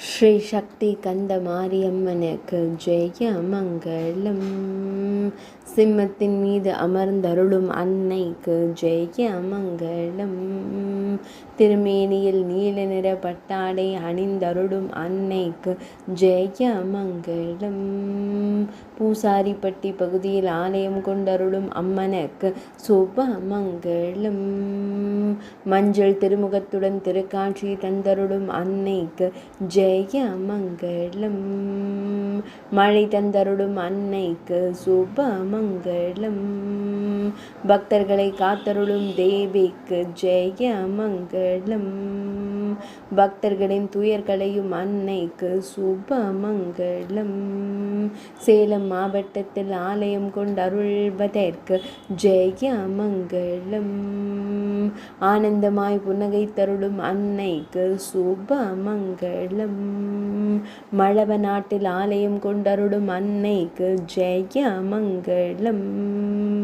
ஸ்ரீ சக்தி கந்த மாரியம்மனுக்கு ஜெய மங்களம். சிம்மத்தின் மீது அமர்ந்தருளும் அன்னைக்கு ஜெய மங்களம். திருமேனியில் நீல நிற பட்டாடை அணிந்தருளும் அன்னைக்கு ஜெய மங்களம். பூசாரிப்பட்டி பகுதியில் ஆலயம் கொண்டருளும் அம்மனுக்கு சுப மங்களம். மஞ்சள் திருமுகத்துடன் திருக்காட்சி தந்தருளும் அன்னைக்கு ஜெய மங்களம். மழை தந்தருளும் அன்னைக்கு சுப மங்களம். பக்தர்களை காத்தருளும் தேவிக்கு ஜெய மங்களம். பக்தர்களின் துயர்களையும் அன்னைக்கு சுப மங்களம். சேலம் மாவட்டத்தில் ஆலயம் கொண்டருள்வதற்கு ஜெய மங்களம். ஆனந்தமாய் புன்னகை தருளும் அன்னைக்கு சுப மங்களம். மழவ நாட்டில் ஆலயம் கொண்டருளும் அன்னைக்கு ஜெய மங்களம்.